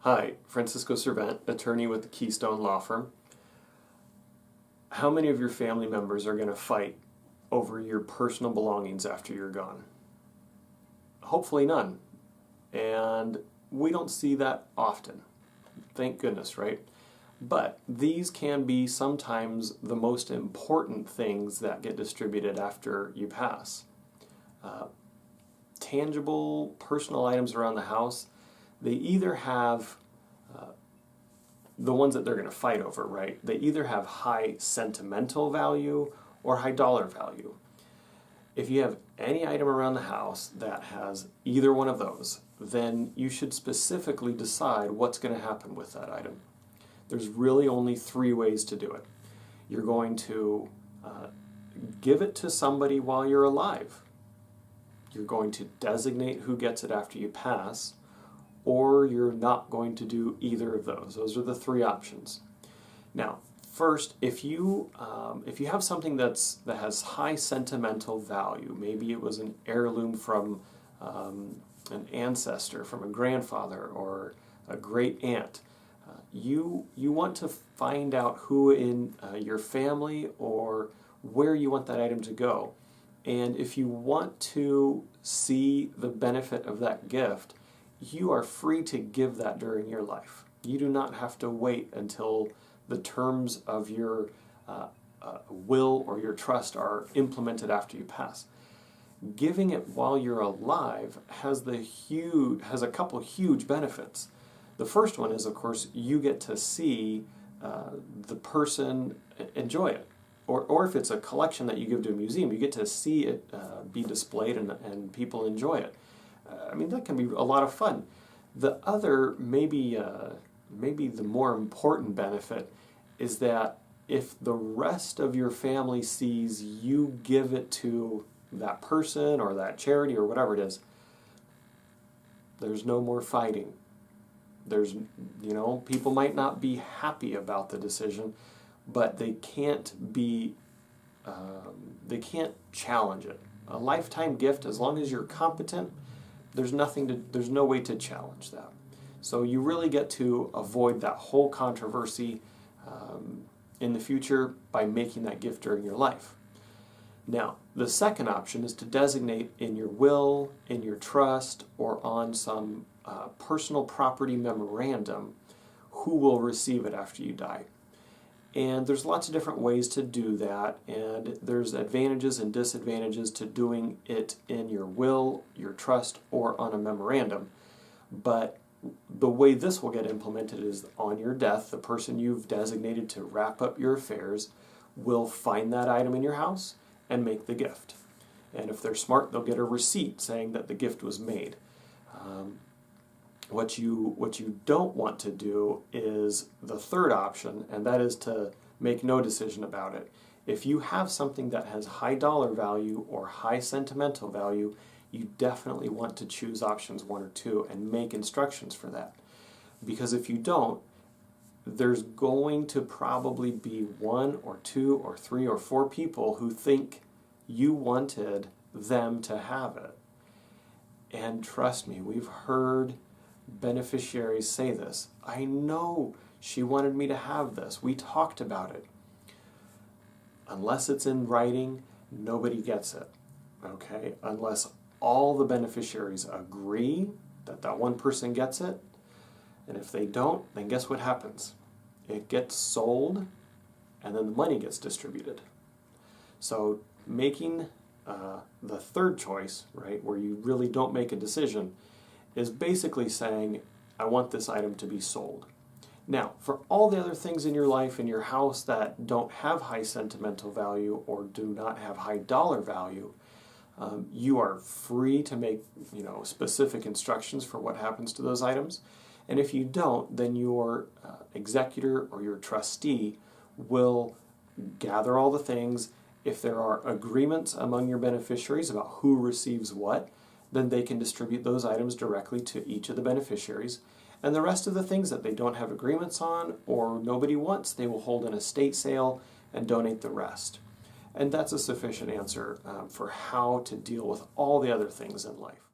Hi, Francisco Sirvent, attorney with the Keystone law firm. How many of your family members are going to fight over your personal belongings after you're gone? Hopefully none. And we don't see that often. Thank goodness, right? But these can be sometimes the most important things that get distributed after you pass. Tangible personal items around the house, they either have the ones that they're going to fight over, right? They either have high sentimental value or high dollar value. If you have any item around the house that has either one of those, then you should specifically decide what's going to happen with that item. There's really only three ways to do it. You're going to give it to somebody while you're alive. You're going to designate who gets it after you pass, or you're not going to do either of those. Those are the three options. Now, first, if you have something that has high sentimental value, maybe it was an heirloom from an ancestor, from a grandfather or a great aunt, you want to find out who in your family or where you want that item to go. And if you want to see the benefit of that gift, you are free to give that during your life. You do not have to wait until the terms of your will or your trust are implemented after you pass. Giving it while you're alive has a couple huge benefits. The first one is, of course, you get to see the person enjoy it. Or if it's a collection that you give to a museum, you get to see it be displayed and people enjoy it. I mean, that can be a lot of fun. The other, maybe the more important benefit is that if the rest of your family sees you give it to that person or that charity or whatever it is, there's no more fighting. People might not be happy about the decision, but they can't challenge it. A lifetime gift, as long as you're competent, there's no way to challenge that. So you really get to avoid that whole controversy in the future by making that gift during your life. Now, the second option is to designate in your will, in your trust, or on some personal property memorandum who will receive it after you die. And there's lots of different ways to do that, and there's advantages and disadvantages to doing it in your will, your trust, or on a memorandum. But the way this will get implemented is on your death, the person you've designated to wrap up your affairs will find that item in your house and make the gift. And if they're smart, they'll get a receipt saying that the gift was made. What you don't want to do is the third option, and that is to make no decision about it. If you have something that has high dollar value or high sentimental value, you definitely want to choose options 1 or 2 and make instructions for that. Because if you don't, there's going to probably be 1 or 2 or 3 or 4 people who think you wanted them to have it. And trust me, we've heard beneficiaries say this. I know she wanted me to have this. We talked about it. Unless it's in writing, nobody gets it. Okay? Unless all the beneficiaries agree that one person gets it. And if they don't, then guess what happens? It gets sold and then the money gets distributed. So making the third choice, right, where you really don't make a decision, is basically saying, I want this item to be sold. Now, for all the other things in your life, in your house that don't have high sentimental value or do not have high dollar value, you are free to make specific instructions for what happens to those items. And if you don't, then your executor or your trustee will gather all the things. If there are agreements among your beneficiaries about who receives what, then they can distribute those items directly to each of the beneficiaries. And the rest of the things that they don't have agreements on or nobody wants, they will hold an estate sale and donate the rest. And that's a sufficient answer for how to deal with all the other things in life.